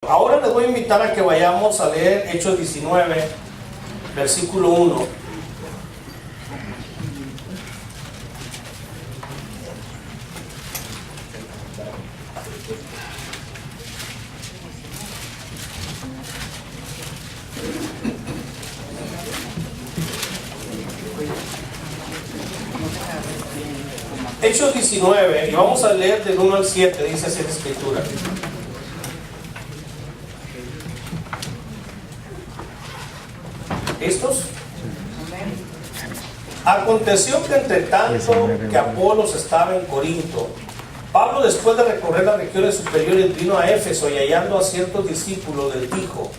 Ahora les voy a invitar a que vayamos a leer Hechos 19, versículo 1. Hechos 19, y vamos a leer del 1 al 7, dice así la escritura. ¿Listos? Aconteció que entre tanto que Apolos estaba en Corinto, Pablo, después de recorrer las regiones superiores, vino a Éfeso y hallando a ciertos discípulos les dijo: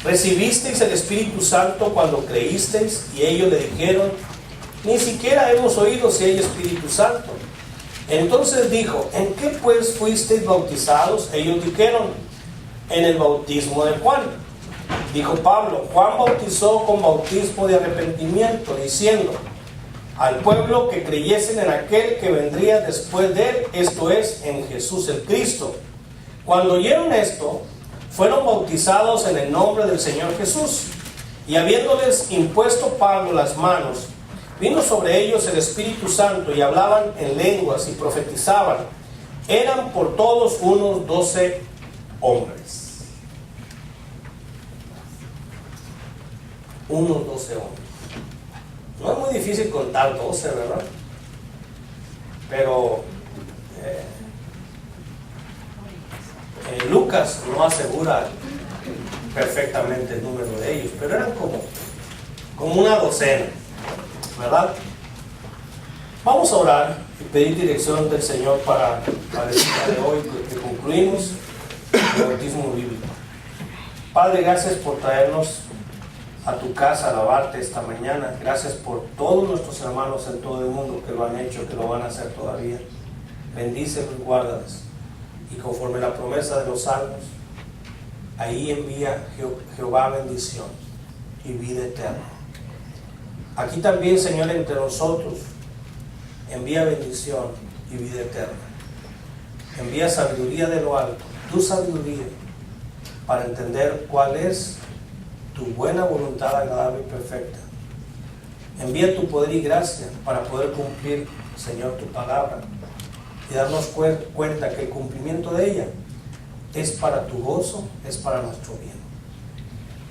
¿recibisteis el Espíritu Santo cuando creísteis? Y ellos le dijeron: ni siquiera hemos oído si hay Espíritu Santo. Entonces dijo: ¿en qué pues fuisteis bautizados? Ellos dijeron: en el bautismo de Juan. Dijo Pablo: Juan bautizó con bautismo de arrepentimiento, diciendo al pueblo que creyesen en aquel que vendría después de él, esto es, en Jesús el Cristo. Cuando oyeron esto, fueron bautizados en el nombre del Señor Jesús. Y habiéndoles impuesto Pablo las manos, vino sobre ellos el Espíritu Santo, y hablaban en lenguas y profetizaban. Eran por todos unos 12 hombres. Unos 12 hombres. No es muy difícil contar 12, ¿verdad? Pero Lucas no asegura perfectamente el número de ellos, pero eran como una docena, ¿verdad? Vamos a orar y pedir dirección del Señor para el día de hoy, que concluimos el bautismo bíblico. Padre, gracias por traernos a tu casa a alabarte esta mañana. Gracias por todos nuestros hermanos en todo el mundo que lo han hecho, que lo van a hacer todavía. Bendícelos y guárdalos. Y conforme la promesa de los salmos, ahí envía Jehová bendición y vida eterna. Aquí también, Señor, entre nosotros, envía bendición y vida eterna. Envía sabiduría de lo alto, tu sabiduría, para entender cuál es tu buena voluntad agradable y perfecta. Envía tu poder y gracia para poder cumplir, Señor, tu palabra, y darnos cuenta que el cumplimiento de ella es para tu gozo, es para nuestro bien.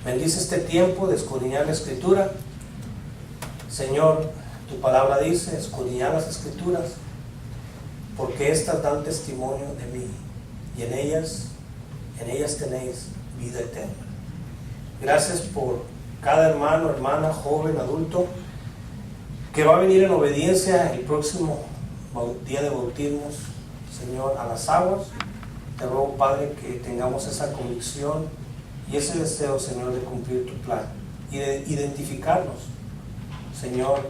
Bendice este tiempo de escudriñar la Escritura. Señor, tu palabra dice: escudriñad las Escrituras, porque éstas dan testimonio de mí, y en ellas tenéis vida eterna. Gracias por cada hermano, hermana, joven, adulto, que va a venir en obediencia el próximo día de bautismos, Señor, a las aguas. Te ruego, Padre, que tengamos esa convicción y ese deseo, Señor, de cumplir tu plan y de identificarnos, Señor,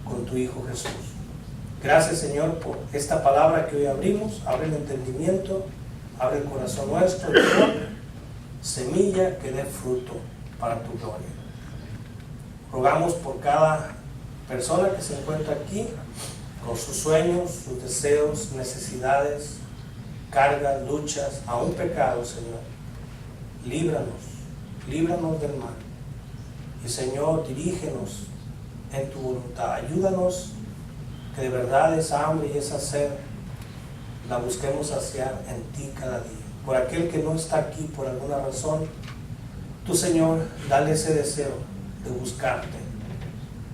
con tu Hijo Jesús. Gracias, Señor, por esta palabra que hoy abrimos. Abre el entendimiento, abre el corazón nuestro, Señor. Semilla que dé fruto para tu gloria. Rogamos por cada persona que se encuentra aquí, con sus sueños, sus deseos, necesidades, cargas, luchas, aún pecados, Señor. Líbranos del mal. Y, Señor, dirígenos en tu voluntad. Ayúdanos que de verdad esa hambre y esa sed la busquemos saciar en ti cada día. Por aquel que no está aquí por alguna razón, tú, Señor, dale ese deseo de buscarte,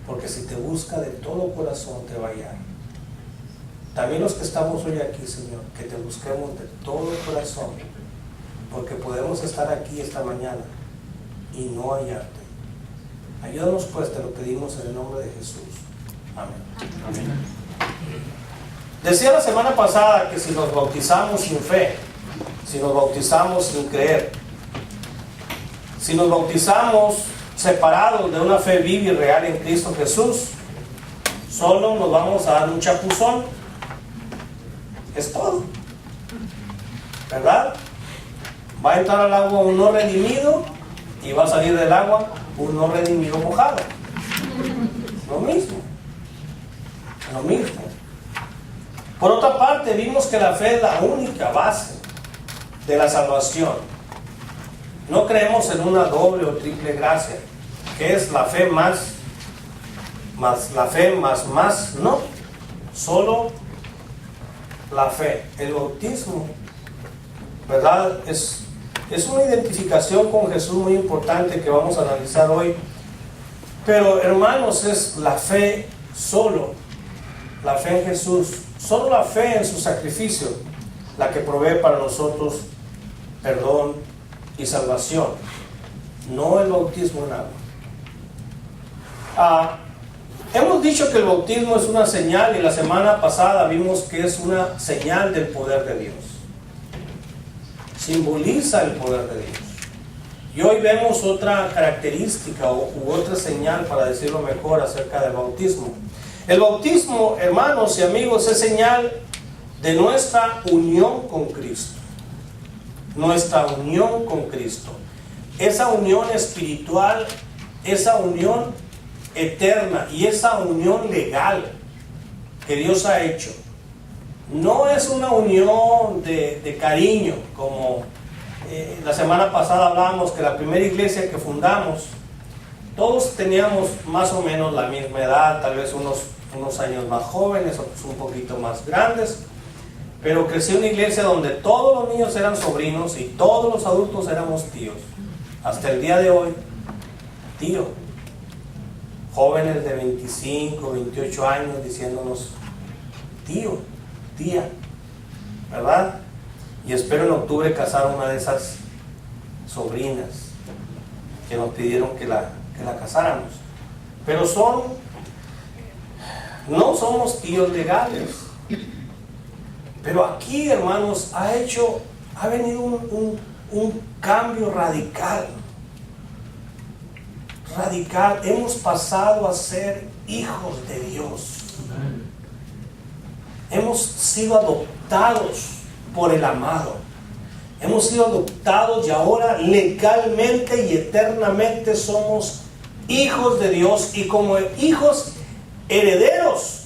porque si te busca de todo corazón te va a hallar. También los que estamos hoy aquí, Señor, que te busquemos de todo corazón, porque podemos estar aquí esta mañana y no hallarte. Ayúdanos, pues, te lo pedimos en el nombre de Jesús. Amén. Amén. Decía la semana pasada que si nos bautizamos sin fe, si nos bautizamos sin creer, si nos bautizamos separados de una fe viva y real en Cristo Jesús, solo nos vamos a dar un chapuzón. Es todo, ¿verdad? Va a entrar al agua un no redimido y va a salir del agua un no redimido mojado. Lo mismo. Por otra parte, vimos que la fe es la única base de la salvación. No creemos en una doble o triple gracia, que es la fe más la fe más, no, solo la fe. El bautismo, ¿verdad? Es una identificación con Jesús muy importante que vamos a analizar hoy. Pero hermanos, es la fe solo, la fe en Jesús, solo la fe en su sacrificio, la que provee para nosotros perdón y salvación, no el bautismo en agua. Hemos dicho que el bautismo es una señal, y la semana pasada vimos que es una señal del poder de Dios. Simboliza el poder de Dios. Y hoy vemos otra característica u otra señal, para decirlo mejor, acerca del bautismo. El bautismo, hermanos y amigos, es señal de nuestra unión con Cristo. Nuestra unión con Cristo. Esa unión espiritual, esa unión eterna y esa unión legal que Dios ha hecho. No es una unión de cariño, como la semana pasada hablábamos que la primera iglesia que fundamos, todos teníamos más o menos la misma edad, tal vez unos años más jóvenes, otros un poquito más grandes, pero creció una iglesia donde todos los niños eran sobrinos y todos los adultos éramos tíos. Hasta el día de hoy, tío. Jóvenes de 25, 28 años diciéndonos tío, tía, ¿verdad? Y espero en octubre casar a una de esas sobrinas que nos pidieron que la casáramos. Pero no somos tíos legales. Pero aquí, hermanos, ha venido un cambio radical. Hemos pasado a ser hijos de Dios. Hemos sido adoptados por el amado. Hemos sido adoptados y ahora legalmente y eternamente somos hijos de Dios, y como hijos herederos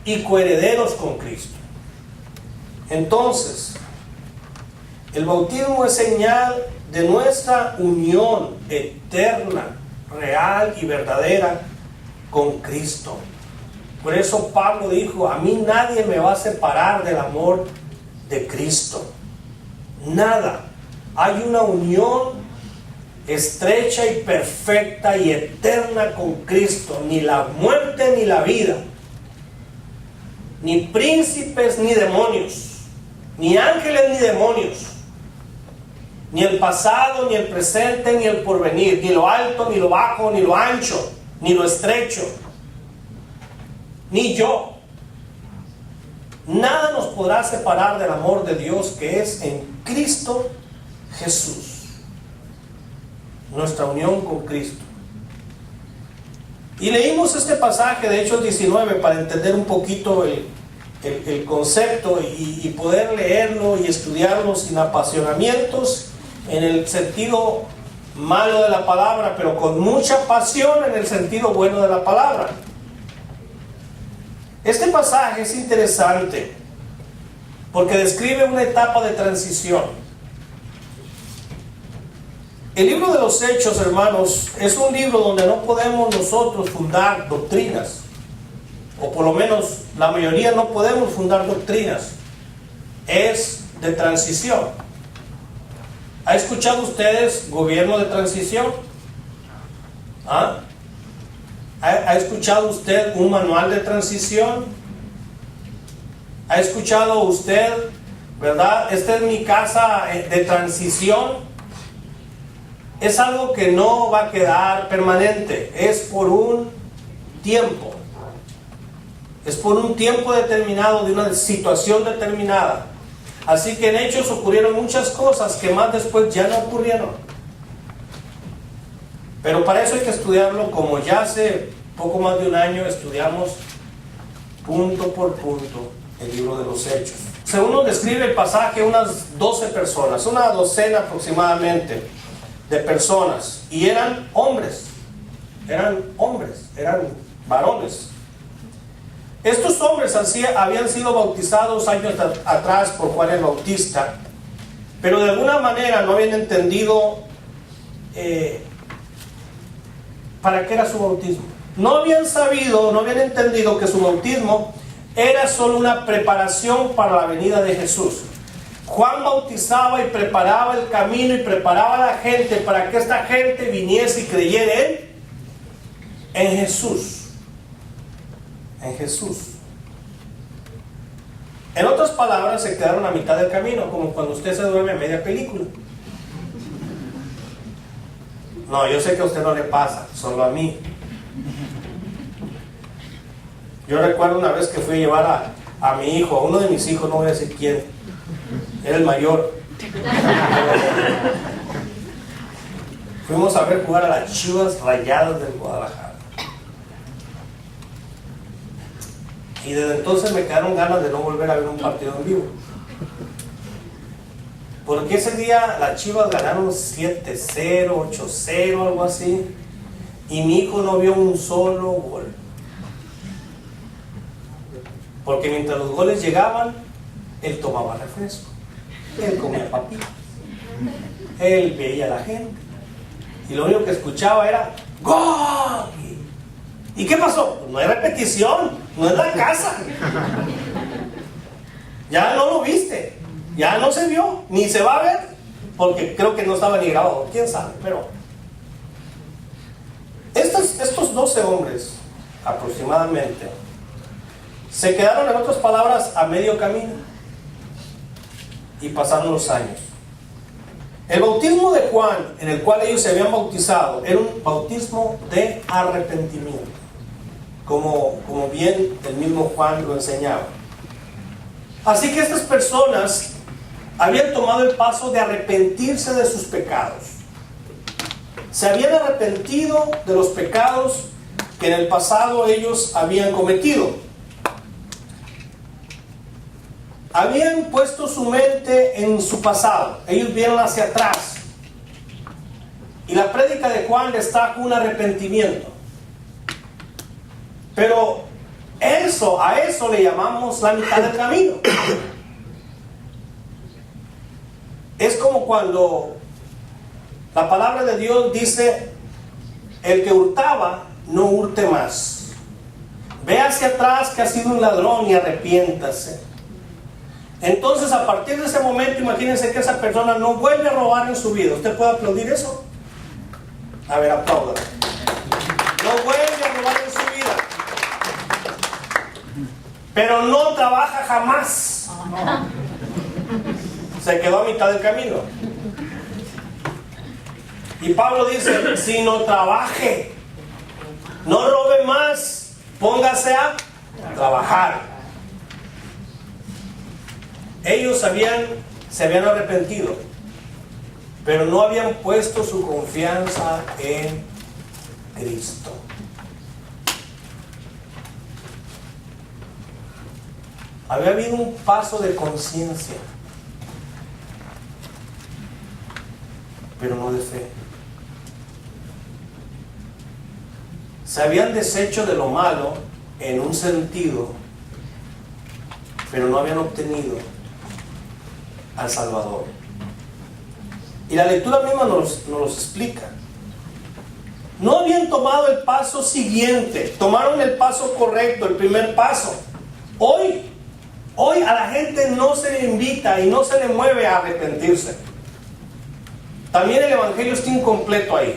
y coherederos con Cristo. Entonces, el bautismo es señal de nuestra unión eterna, real y verdadera con Cristo. Por eso Pablo dijo: a mí nadie me va a separar del amor de Cristo. Nada. Hay una unión estrecha y perfecta y eterna con Cristo. Ni la muerte ni la vida, ni príncipes ni demonios, ni ángeles ni demonios, ni el pasado, ni el presente, ni el porvenir, ni lo alto, ni lo bajo, ni lo ancho, ni lo estrecho, ni yo. Nada nos podrá separar del amor de Dios que es en Cristo Jesús. Nuestra unión con Cristo. Y leímos este pasaje de Hechos 19 para entender un poquito el concepto y poder leerlo y estudiarlo sin apasionamientos, en el sentido malo de la palabra, pero con mucha pasión en el sentido bueno de la palabra. Este pasaje es interesante porque describe una etapa de transición. El libro de los Hechos, hermanos, es un libro donde no podemos nosotros fundar doctrinas, o por lo menos la mayoría no podemos fundar doctrinas. Es de transición. ¿Ha escuchado ustedes gobierno de transición? ¿Ah? ¿Ha escuchado usted un manual de transición? ¿Ha escuchado usted, verdad? Esta es mi casa de transición. Es algo que no va a quedar permanente. Es por un tiempo. Es por un tiempo determinado, de una situación determinada. Así que en Hechos ocurrieron muchas cosas que más después ya no ocurrieron. Pero para eso hay que estudiarlo, como ya hace poco más de un año estudiamos punto por punto el libro de los Hechos. Según nos describe el pasaje, unas 12 personas, una docena aproximadamente de personas, y eran hombres, eran varones. Estos hombres habían sido bautizados años atrás por Juan el Bautista, pero de alguna manera no habían entendido para qué era su bautismo. No habían sabido, no habían entendido que su bautismo era solo una preparación para la venida de Jesús. Juan bautizaba y preparaba el camino y preparaba a la gente para que esta gente viniese y creyera en Jesús. En Jesús. En otras palabras, se quedaron a mitad del camino, como cuando usted se duerme a media película. No, yo sé que a usted no le pasa, solo a mí. Yo recuerdo una vez que fui a llevar a mi hijo, a uno de mis hijos, no voy a decir quién, era el mayor. Fuimos a ver jugar a las Chivas Rayadas del Guadalajara. Y desde entonces me quedaron ganas de no volver a ver un partido en vivo. Porque ese día las Chivas ganaron 7-0, 8-0, algo así. Y mi hijo no vio un solo gol. Porque mientras los goles llegaban, él tomaba refresco. Él comía papitas. Él veía a la gente. Y lo único que escuchaba era ¡gol! ¿Y qué pasó? Pues no hay repetición, no es la casa. Ya no lo viste, ya no se vio, ni se va a ver, porque creo que no estaba ni grabado, quién sabe, pero estos 12 hombres aproximadamente se quedaron, en otras palabras, a medio camino y pasaron los años. El bautismo de Juan, en el cual ellos se habían bautizado, era un bautismo de arrepentimiento, como bien el mismo Juan lo enseñaba. Así que estas personas habían tomado el paso de arrepentirse de sus pecados. Se habían arrepentido de los pecados que en el pasado ellos habían cometido. Habían puesto su mente en su pasado. Ellos vieron hacia atrás. Y la prédica de Juan destaca un arrepentimiento. Pero a eso le llamamos la mitad del camino. Es como cuando la palabra de Dios dice: el que hurtaba, no hurte más. Ve hacia atrás que ha sido un ladrón y arrepiéntase. Entonces, a partir de ese momento, imagínense que esa persona no vuelve a robar en su vida. ¿Usted puede aplaudir eso? A ver, aplauda. No vuelve a robar en su vida. Pero no trabaja jamás. Se quedó a mitad del camino. Y Pablo dice: si no trabaje, no robe más, póngase a trabajar. Ellos se habían arrepentido, pero no habían puesto su confianza en Cristo. Había habido un paso de conciencia, pero no de fe. Se habían deshecho de lo malo en un sentido, pero no habían obtenido al Salvador. Y la lectura misma nos los explica. No habían tomado el paso siguiente, tomaron el paso correcto, el primer paso. Hoy a la gente no se le invita y no se le mueve a arrepentirse. También el evangelio está incompleto ahí.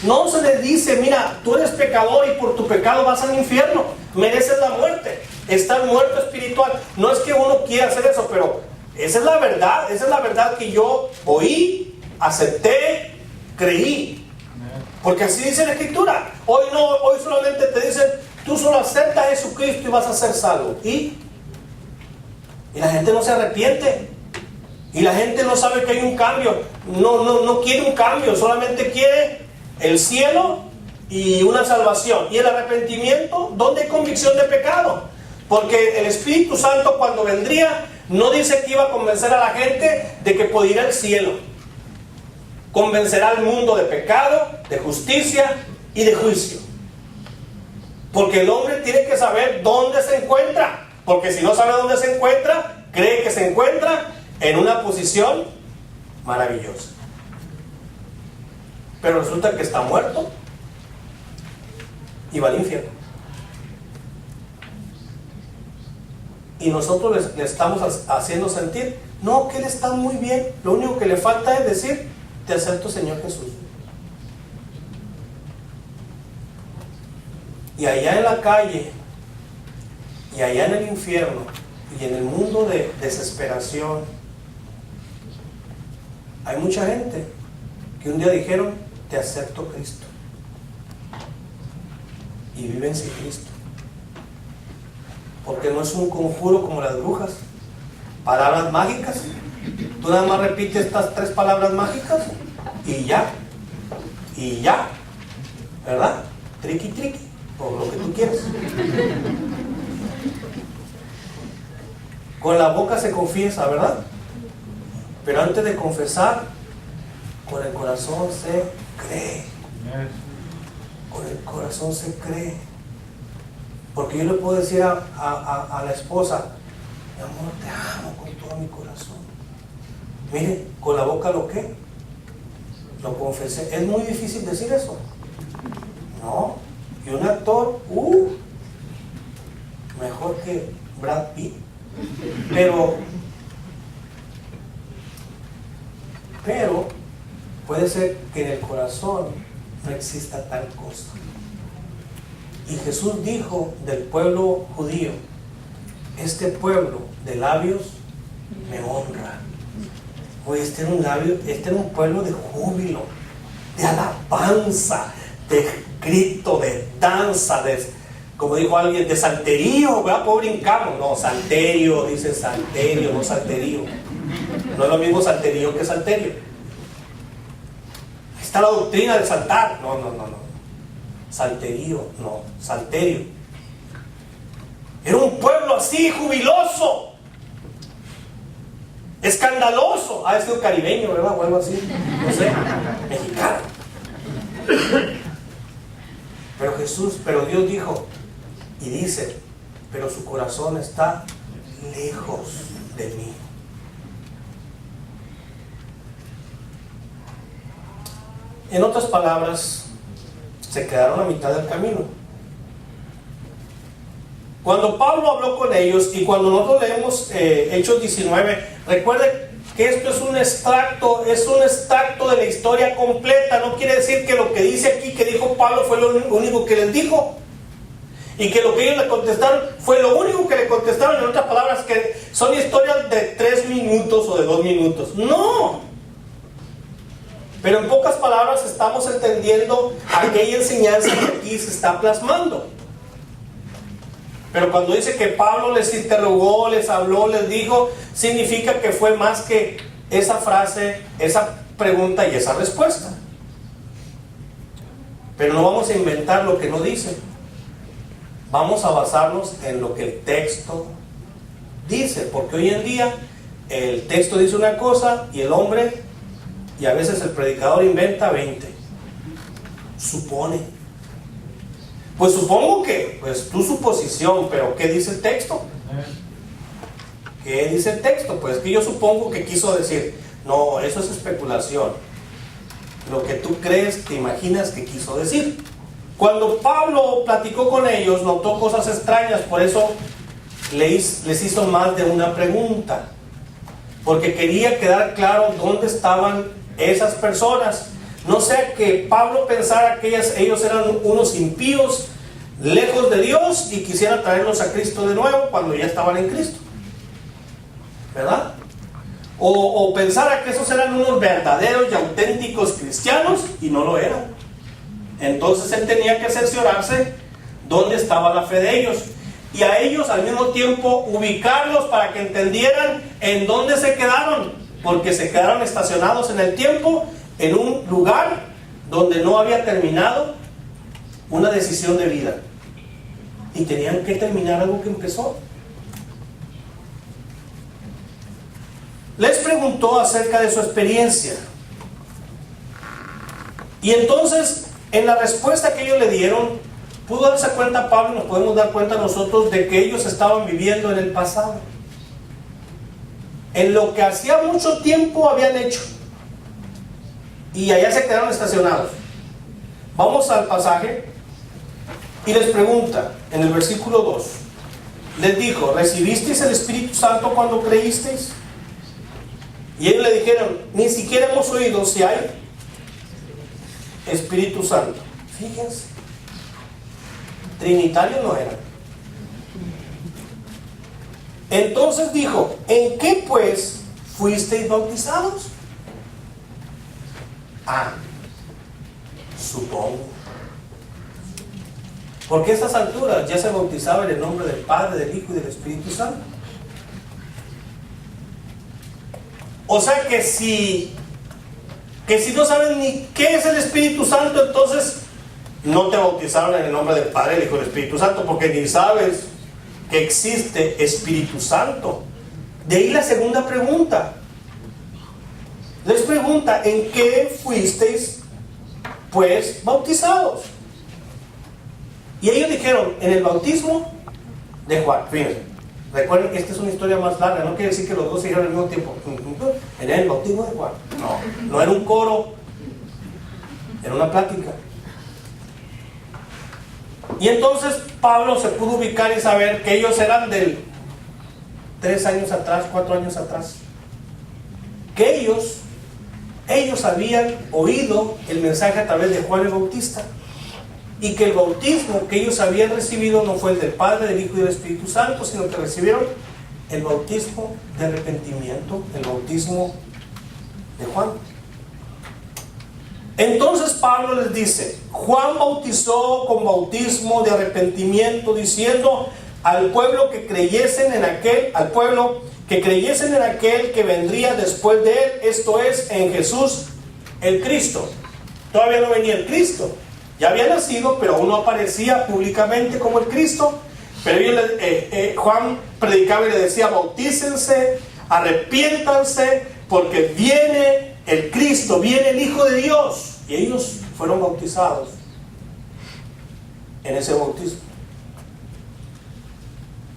No se le dice: mira, tú eres pecador y por tu pecado vas al infierno, mereces la muerte, estás muerto espiritual. No es que uno quiera hacer eso, pero esa es la verdad que yo oí, acepté, creí. Porque así dice la Escritura. Hoy solamente te dicen: tú solo aceptas a Jesucristo y vas a ser salvo. Y la gente no se arrepiente. Y la gente no sabe que hay un cambio. No quiere un cambio, solamente quiere el cielo y una salvación. Y el arrepentimiento, ¿dónde hay convicción de pecado? Porque el Espíritu Santo, cuando vendría, no dice que iba a convencer a la gente de que podía ir al cielo. Convencerá al mundo de pecado, de justicia y de juicio. Porque el hombre tiene que saber dónde se encuentra. Porque si no sabe dónde se encuentra, cree que se encuentra en una posición maravillosa. Pero resulta que está muerto y va al infierno. Y nosotros le estamos haciendo sentir, no, que él está muy bien, lo único que le falta es decir, te acepto, Señor Jesús. Y allá en la calle, y allá en el infierno, y en el mundo de desesperación, hay mucha gente que un día dijeron, te acepto, Cristo, y viven sin Cristo, porque no es un conjuro como las brujas, palabras mágicas. Tú nada más repites estas 3 palabras mágicas y ya, ¿verdad? Triqui, triqui, o lo que tú quieras. Con la boca se confiesa, ¿verdad? Pero antes de confesar, con el corazón se cree. Con el corazón se cree. Porque yo le puedo decir a la esposa, mi amor, te amo con todo mi corazón. Mire, con la boca lo que lo confesé. Es muy difícil decir eso. No. Y un actor, mejor que Brad Pitt. Pero puede ser que en el corazón no exista tal cosa. Y Jesús dijo del pueblo judío, este pueblo de labios me honra. Oye, este era un pueblo de júbilo, de alabanza, de grito, de danza, como dijo alguien, de salterío, ¿verdad? Pues brincamos. No, salterio, dice salterio, no salterío. No es lo mismo salterío que salterio. Está la doctrina del saltar. No. Salterío, no, salterio. Era un pueblo así, jubiloso, escandaloso. Ha sido caribeño, ¿verdad? O algo así, no sé, mexicano. Pero Dios dijo y dice, pero su corazón está lejos de mí. En otras palabras, se quedaron a mitad del camino. Cuando Pablo habló con ellos, y cuando nosotros leemos Hechos 19, recuerde que esto es un extracto de la historia completa. No quiere decir que lo que dice aquí que dijo Pablo fue lo único que les dijo, y que lo que ellos le contestaron fue lo único que le contestaron. En otras palabras, que son historias de 3 minutos o de 2 minutos. No. Pero en pocas palabras estamos entendiendo aquella enseñanza que aquí se está plasmando. Pero cuando dice que Pablo les interrogó, les habló, les dijo, significa que fue más que esa frase, esa pregunta y esa respuesta. Pero no vamos a inventar lo que no dice. Vamos a basarnos en lo que el texto dice. Porque hoy en día el texto dice una cosa y el hombre, y a veces el predicador, inventa 20. Supone. Pues supongo que, pues tu suposición, pero ¿qué dice el texto? ¿Qué dice el texto? Pues que yo supongo que quiso decir. No, eso es especulación. Lo que tú crees, te imaginas que quiso decir. Cuando Pablo platicó con ellos, notó cosas extrañas, por eso les hizo más de una pregunta. Porque quería quedar claro dónde estaban esas personas. No sea que Pablo pensara que ellos eran unos impíos, lejos de Dios, y quisiera traerlos a Cristo de nuevo cuando ya estaban en Cristo, ¿verdad? O pensara que esos eran unos verdaderos y auténticos cristianos, y no lo eran. Entonces él tenía que cerciorarse dónde estaba la fe de ellos, y a ellos al mismo tiempo ubicarlos para que entendieran en dónde se quedaron, porque se quedaron estacionados en el tiempo, en un lugar donde no había terminado una decisión de vida, y tenían que terminar algo que empezó. Les preguntó acerca de su experiencia, y entonces en la respuesta que ellos le dieron, pudo darse cuenta Pablo, nos podemos dar cuenta nosotros, de que ellos estaban viviendo en el pasado. en lo que hacía mucho tiempo habían hecho. Y allá se quedaron estacionados. Vamos al pasaje y les pregunta en el versículo 2. Les dijo: ¿recibisteis el Espíritu Santo cuando creísteis? Y ellos le dijeron: ni siquiera hemos oído si hay Espíritu Santo. Fíjense, trinitarios no eran. Entonces dijo: ¿en qué pues fuisteis bautizados? Supongo. Porque a estas alturas ya se bautizaba en el nombre del Padre, del Hijo y del Espíritu Santo. O sea que si no saben ni qué es el Espíritu Santo, entonces no te bautizaron en el nombre del Padre, del Hijo y del Espíritu Santo, porque ni sabes que existe Espíritu Santo. De ahí la segunda pregunta. Les pregunta: ¿en qué fuisteis pues bautizados? Y ellos dijeron: en el bautismo de Juan. Fíjense, recuerden que esta es una historia más larga, no quiere decir que los dos se dijeron al mismo tiempo. En el bautismo de Juan. No era un coro, era una plática. Y entonces Pablo se pudo ubicar y saber que ellos eran del 3 años atrás, 4 años atrás, que ellos habían oído el mensaje a través de Juan el Bautista, y que el bautismo que ellos habían recibido no fue el del Padre, del Hijo y del Espíritu Santo, sino que recibieron el bautismo de arrepentimiento, el bautismo de Juan. Entonces Pablo les dice: Juan bautizó con bautismo de arrepentimiento, diciendo al pueblo que creyesen en aquel que vendría después de él, esto es, en Jesús el Cristo. Todavía no venía el Cristo, ya había nacido, pero aún no aparecía públicamente como el Cristo. Pero Juan predicaba y le decía: bautícense, arrepiéntanse, porque viene el Cristo, viene el Hijo de Dios. Y ellos fueron bautizados en ese bautismo.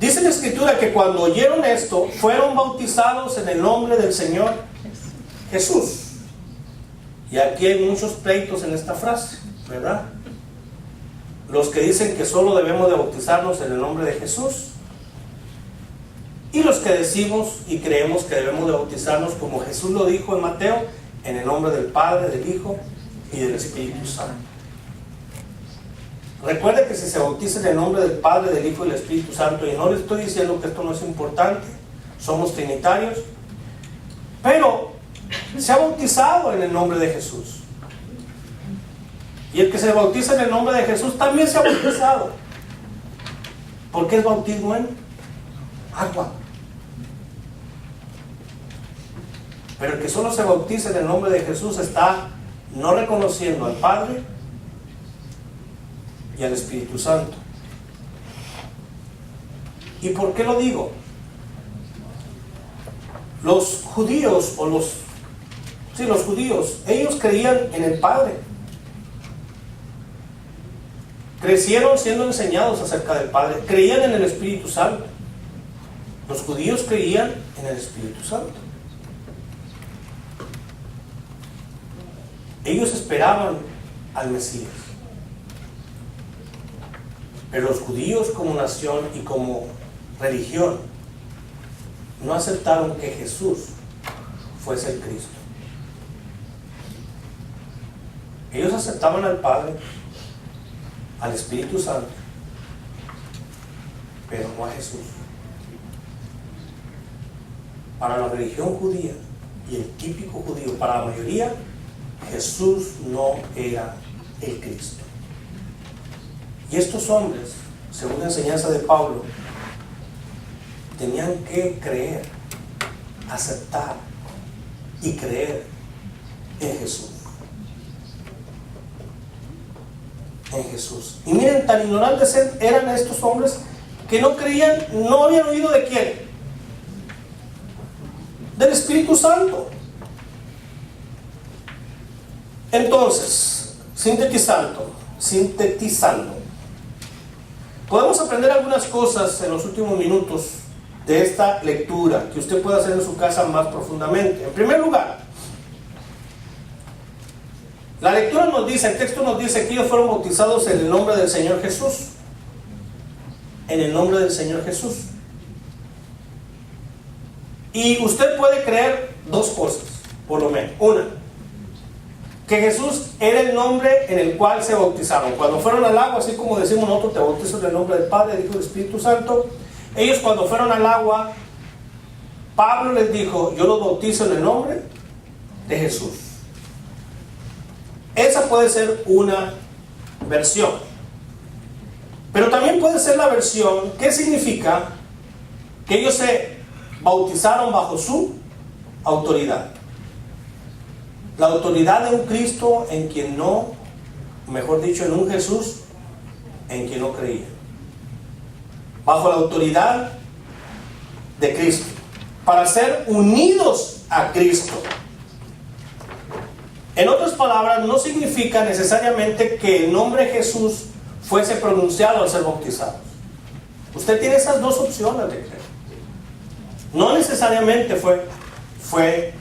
Dice la Escritura que cuando oyeron esto, fueron bautizados en el nombre del Señor Jesús. Y aquí hay muchos pleitos en esta frase, ¿verdad? Los que dicen que solo debemos de bautizarnos en el nombre de Jesús, y los que decimos y creemos que debemos de bautizarnos como Jesús lo dijo en Mateo, en el nombre del Padre, del Hijo y del Espíritu Santo. Recuerde que si se bautiza en el nombre del Padre, del Hijo y del Espíritu Santo, y no le estoy diciendo que esto no es importante, somos trinitarios, pero se ha bautizado en el nombre de Jesús. Y el que se bautiza en el nombre de Jesús también se ha bautizado, porque es bautismo en agua. Pero el que solo se bautiza en el nombre de Jesús está no reconociendo al Padre y al Espíritu Santo. ¿Y por qué lo digo? Los judíos, los judíos, ellos creían en el Padre. Crecieron siendo enseñados acerca del Padre. Creían en el Espíritu Santo. Los judíos creían en el Espíritu Santo. Ellos esperaban al Mesías. Pero los judíos como nación y como religión no aceptaron que Jesús fuese el Cristo. Ellos aceptaban al Padre, al Espíritu Santo, pero no a Jesús. Para la religión judía y el típico judío, para la mayoría, Jesús no era el Cristo. Y estos hombres, según la enseñanza de Pablo, tenían que creer, aceptar y creer en Jesús. En Jesús. Y miren, tan ignorantes eran estos hombres que no creían, no habían oído ¿de quién? Del Espíritu Santo. Entonces, sintetizando, podemos aprender algunas cosas en los últimos minutos de esta lectura que usted puede hacer en su casa más profundamente. En primer lugar, la lectura nos dice, el texto nos dice que ellos fueron bautizados en el nombre del Señor Jesús. En el nombre del Señor Jesús. Y usted puede creer dos cosas, por lo menos. Una, que Jesús era el nombre en el cual se bautizaron. Cuando fueron al agua, así como decimos nosotros, te bautizo en el nombre del Padre, del Hijo y del Espíritu Santo. Ellos cuando fueron al agua, Pablo les dijo, yo los bautizo en el nombre de Jesús. Esa puede ser una versión. Pero también puede ser la versión que significa que ellos se bautizaron bajo su autoridad. La autoridad de un Cristo en quien no, mejor dicho, en un Jesús en quien no creía. Bajo la autoridad de Cristo. Para ser unidos a Cristo. En otras palabras, no significa necesariamente que el nombre de Jesús fuese pronunciado al ser bautizados. Usted tiene esas dos opciones de creer. No necesariamente fue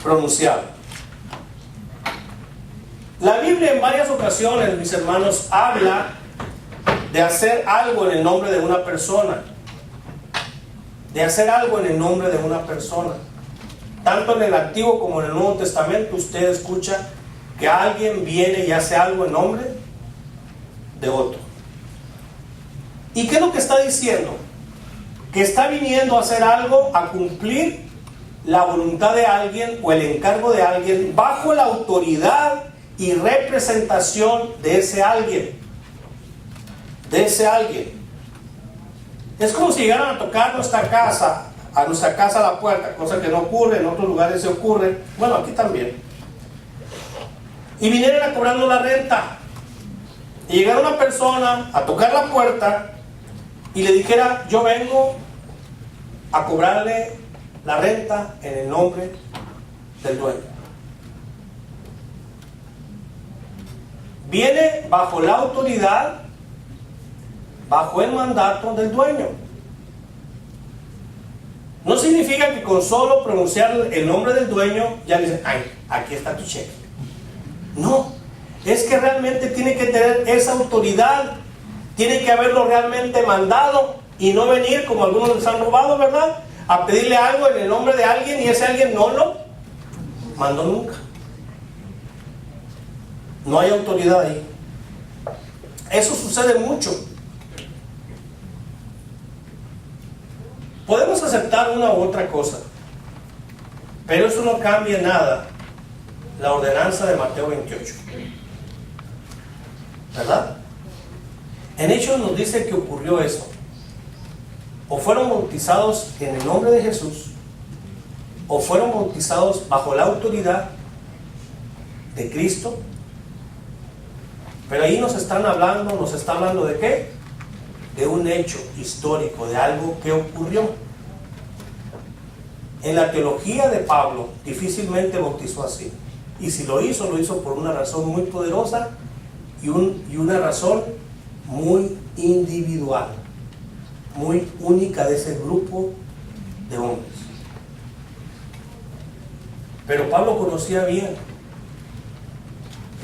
pronunciado. La Biblia en varias ocasiones, mis hermanos, habla de hacer algo en el nombre de una persona. De hacer algo en el nombre de una persona. Tanto en el Antiguo como en el Nuevo Testamento usted escucha que alguien viene y hace algo en nombre de otro. ¿Y qué es lo que está diciendo? Que está viniendo a hacer algo, a cumplir la voluntad de alguien o el encargo de alguien bajo la autoridad y representación de ese alguien. De ese alguien. Es como si llegaran a tocar a nuestra casa a la puerta, cosa que no ocurre, en otros lugares se ocurre, bueno, aquí también. Y vinieran a cobrarnos la renta. Y llegara una persona a tocar la puerta y le dijera, yo vengo a cobrarle la renta en el nombre del dueño. Viene bajo la autoridad, bajo el mandato del dueño. No significa que con solo pronunciar el nombre del dueño ya le dicen, ay, aquí está tu cheque. No, es que realmente tiene que tener esa autoridad, tiene que haberlo realmente mandado y no venir como algunos les han robado, ¿verdad? A pedirle algo en el nombre de alguien y ese alguien no lo mandó nunca. No hay autoridad ahí. Eso sucede mucho. Podemos aceptar una u otra cosa, pero eso no cambia nada la ordenanza de Mateo 28. ¿Verdad? En Hechos nos dice que ocurrió eso. O fueron bautizados en el nombre de Jesús, o fueron bautizados bajo la autoridad de Cristo. Pero ahí nos está hablando ¿de qué? De un hecho histórico, de algo que ocurrió. En la teología de Pablo difícilmente bautizó así. Y si lo hizo por una razón muy poderosa y una razón muy individual, muy única de ese grupo de hombres. Pero Pablo conocía bien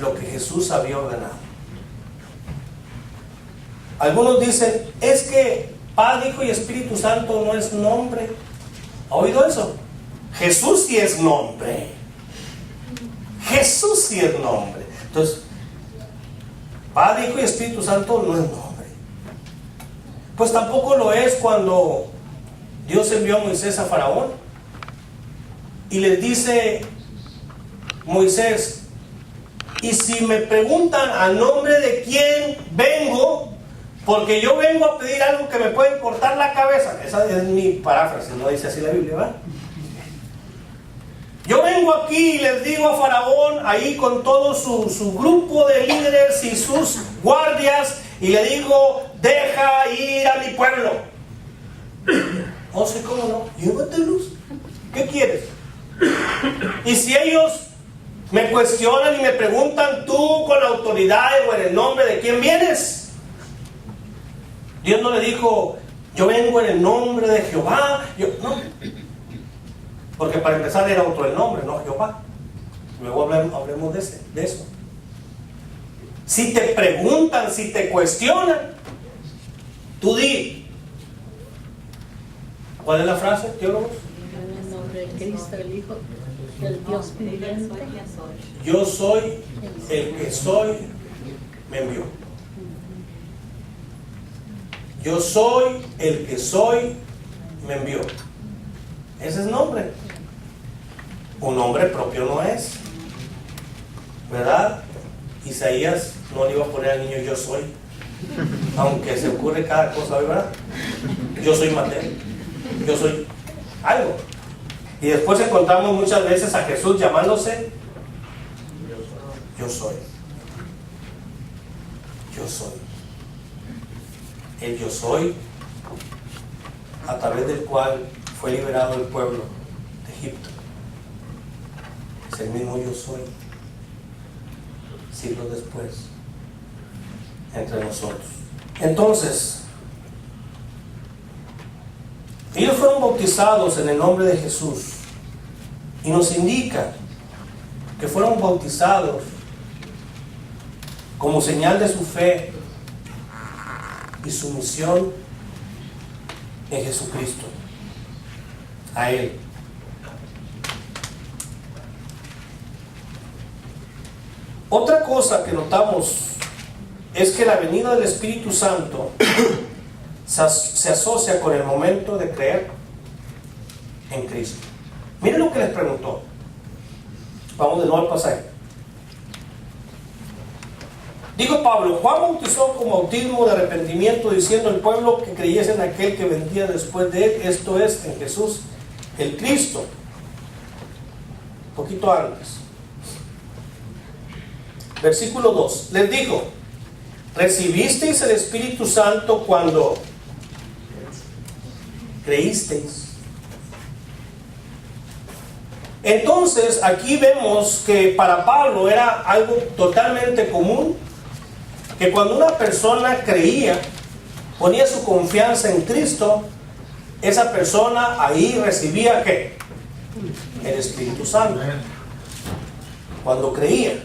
lo que Jesús había ordenado. Algunos dicen, es que Padre, Hijo y Espíritu Santo no es nombre. ¿Ha oído eso? Jesús sí es nombre. Jesús sí es nombre. Entonces, Padre, Hijo y Espíritu Santo no es nombre. Pues tampoco lo es cuando Dios envió a Moisés a Faraón y les dice Moisés, y si me preguntan a nombre de quién vengo, porque yo vengo a pedir algo que me puede cortar la cabeza. Esa es mi paráfrasis, no dice así la Biblia, ¿verdad? Yo vengo aquí y les digo a Faraón, ahí con todo su grupo de líderes y sus guardias, y le digo, deja ir a mi pueblo. No sé cómo no, llévatelos. ¿Qué quieres? Y si ellos me cuestionan y me preguntan, tú con la autoridad o en el nombre de quién vienes, Dios no le dijo, yo vengo en el nombre de Jehová. No, porque para empezar era otro el nombre, no Jehová. Luego hablemos de eso. Si te preguntan, si te cuestionan, tú di. ¿Cuál es la frase, teólogos? En el nombre de Cristo, el Hijo del Dios viviente. Yo soy el que soy, me envió. Yo soy el que soy, me envió. Ese es nombre. Un nombre propio no es, ¿verdad? Isaías no le iba a poner al niño yo soy, aunque se ocurre cada cosa hoy, ¿verdad? Yo soy Mateo, yo soy algo. Y después encontramos muchas veces a Jesús llamándose yo soy. Yo soy. El yo soy, a través del cual fue liberado el pueblo de Egipto. Es el mismo yo soy, siglos después, entre nosotros. Entonces, ellos fueron bautizados en el nombre de Jesús y nos indica que fueron bautizados como señal de su fe y sumisión en Jesucristo, a Él. Otra cosa que notamos es que la venida del Espíritu Santo se asocia con el momento de creer en Cristo. Miren lo que les preguntó. Vamos de nuevo al pasaje. Dijo Pablo: Juan bautizó con bautismo de arrepentimiento, diciendo al pueblo que creyese en aquel que vendría después de él, esto es, en Jesús el Cristo. Un poquito antes, versículo 2, les dijo: ¿recibisteis el Espíritu Santo cuando creísteis? Entonces aquí vemos que para Pablo era algo totalmente común, que cuando una persona creía, ponía su confianza en Cristo, esa persona ahí recibía ¿qué? El Espíritu Santo. Cuando creía,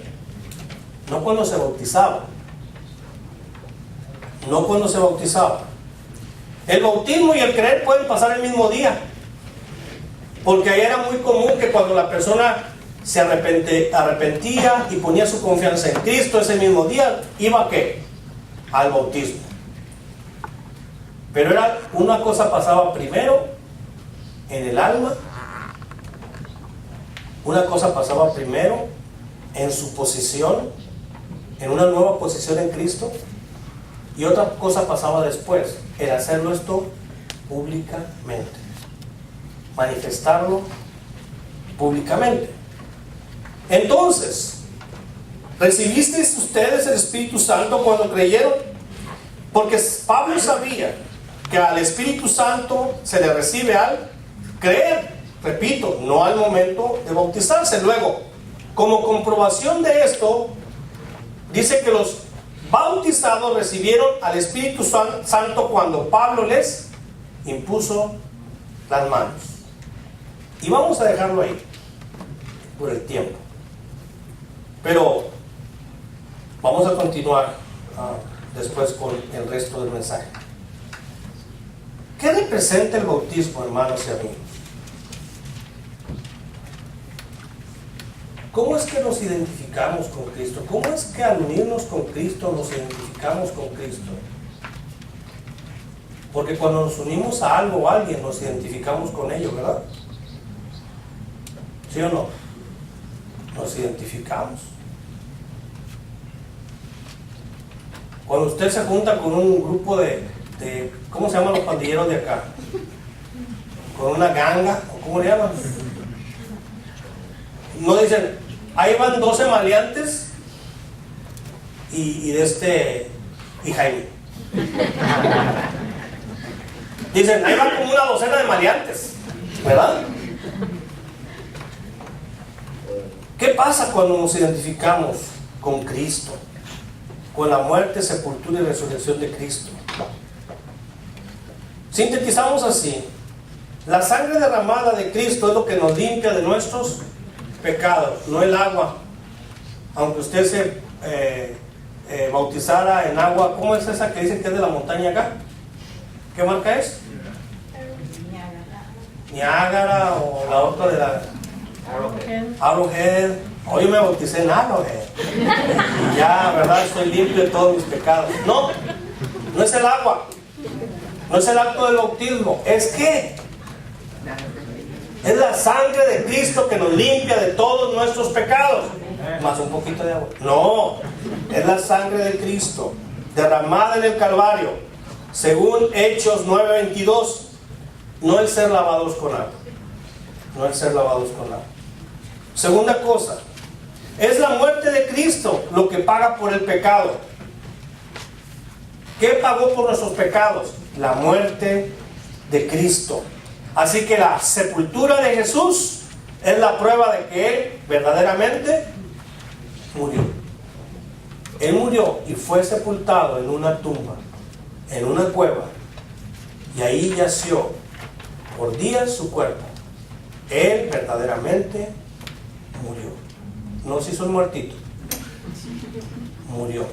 no cuando se bautizaba. No cuando se bautizaba. El bautismo y el creer pueden pasar el mismo día, porque ahí era muy común que cuando la persona se arrepentía y ponía su confianza en Cristo, ese mismo día iba ¿a qué? Al bautismo. Pero era una cosa pasaba primero en el alma, una cosa pasaba primero en su posición, en una nueva posición en Cristo, y otra cosa pasaba después, el hacerlo esto públicamente, manifestarlo públicamente. Entonces, ¿recibisteis ustedes el Espíritu Santo cuando creyeron? Porque Pablo sabía que al Espíritu Santo se le recibe al creer, repito, no al momento de bautizarse. Luego, como comprobación de esto, dice que los bautizados recibieron al Espíritu Santo cuando Pablo les impuso las manos. Y vamos a dejarlo ahí por el tiempo, pero vamos a continuar después con el resto del mensaje. ¿Qué representa el bautismo, hermanos y amigos? ¿Cómo es que nos identificamos con Cristo? ¿Cómo es que al unirnos con Cristo nos identificamos con Cristo? Porque cuando nos unimos a algo o a alguien nos identificamos con ello, ¿verdad? ¿Sí o no? Nos identificamos. Cuando usted se junta con un grupo de ¿cómo se llaman los pandilleros de acá? Con una ganga, ¿o cómo le llaman? No dicen, ahí van 12 maleantes y Jaime. Dicen, ahí van como una docena de maleantes, ¿verdad? ¿Qué pasa cuando nos identificamos con Cristo? Con la muerte, sepultura y resurrección de Cristo. Sintetizamos así: la sangre derramada de Cristo es lo que nos limpia de nuestros pecados, no el agua. Aunque usted se bautizara en agua, ¿cómo es esa que dicen que es de la montaña acá? ¿Qué marca es? Niágara, o la otra de la Arrowhead. Hoy yo me bauticé en Arrowhead y ya, ¿verdad? Estoy limpio de todos mis pecados. No, no es el agua, no es el acto del bautismo. ¿Es qué? Es la sangre de Cristo que nos limpia de todos nuestros pecados. Más un poquito de agua. No, es la sangre de Cristo derramada en el Calvario, según Hechos 9:22. No el ser lavados con agua, no el ser lavados con agua. Segunda cosa, es la muerte de Cristo lo que paga por el pecado. ¿Qué pagó por nuestros pecados? La muerte de Cristo. Así que la sepultura de Jesús es la prueba de que Él verdaderamente murió. Él murió y fue sepultado en una tumba, en una cueva, y ahí yació por días su cuerpo. Él verdaderamente murió. No se hizo el muertito, murió.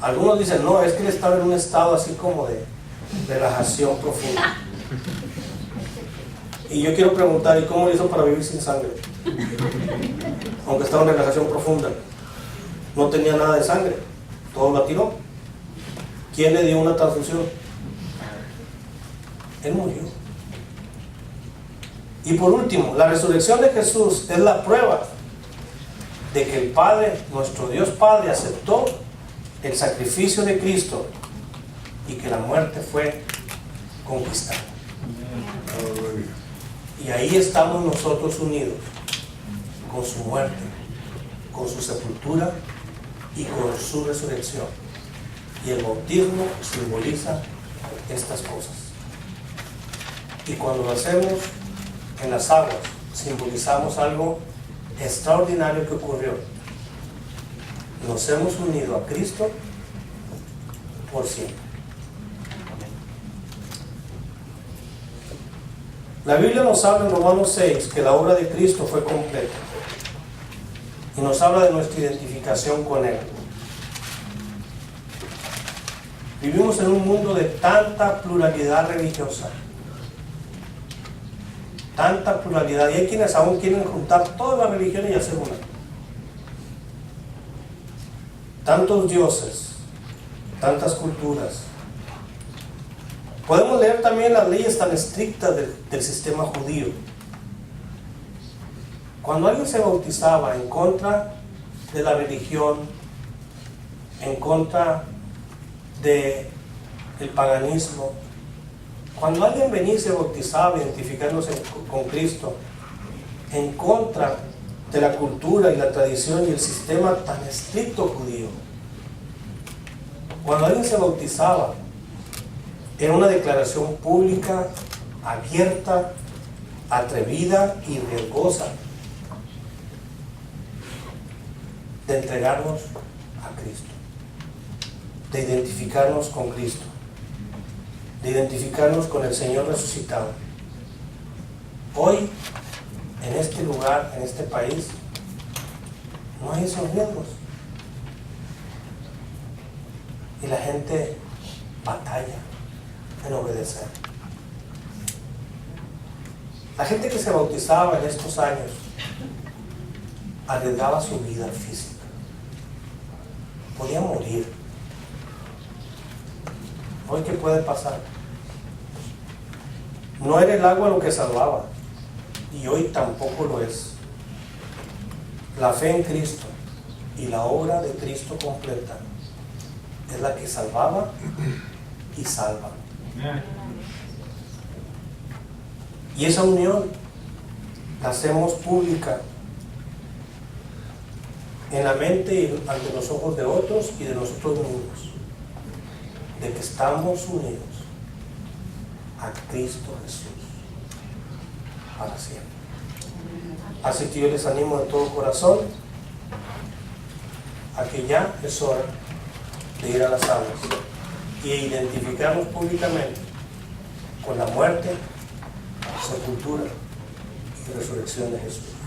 Algunos dicen, no, es que él estaba en un estado así como de relajación profunda. Y yo quiero preguntar, ¿y cómo lo hizo para vivir sin sangre? Aunque estaba en relajación profunda, no tenía nada de sangre, todo la tiró. ¿Quién le dio una transfusión? Él murió. Y por último, la resurrección de Jesús es la prueba de que el Padre, nuestro Dios Padre, aceptó el sacrificio de Cristo y que la muerte fue conquistada. Y ahí estamos nosotros unidos con su muerte, con su sepultura y con su resurrección. Y el bautismo simboliza estas cosas. Y cuando lo hacemos en las aguas, simbolizamos algo extraordinario que ocurrió. Nos hemos unido a Cristo por siempre. La Biblia nos habla en Romanos 6 que la obra de Cristo fue completa. Y nos habla de nuestra identificación con Él. Vivimos en un mundo de tanta pluralidad religiosa. Tanta pluralidad. Y hay quienes aún quieren juntar todas las religiones y hacer una. Tantos dioses, tantas culturas. Podemos leer también las leyes tan estrictas del sistema judío. Cuando alguien se bautizaba en contra de la religión, en contra del paganismo, cuando alguien venía y se bautizaba identificándose con Cristo, en contra de la cultura y la tradición y el sistema tan estricto judío, cuando alguien se bautizaba, era una declaración pública, abierta, atrevida y riesgosa de entregarnos a Cristo, de identificarnos con Cristo, de identificarnos con el Señor resucitado. Hoy, en este lugar, en este país, no hay esos riesgos. Y la gente batalla en obedecer. La gente que se bautizaba en estos años arriesgaba su vida física. Podía morir. Hoy, ¿qué puede pasar? No era el agua lo que salvaba, y hoy tampoco lo es. La fe en Cristo y la obra de Cristo completa es la que salvaba y salva. Y esa unión la hacemos pública en la mente y ante los ojos de otros y de nosotros mismos, de que estamos unidos a Cristo Jesús para siempre. Así que yo les animo de todo corazón a que ya es hora de ir a las aguas y identificarnos públicamente con la muerte, sepultura y resurrección de Jesús.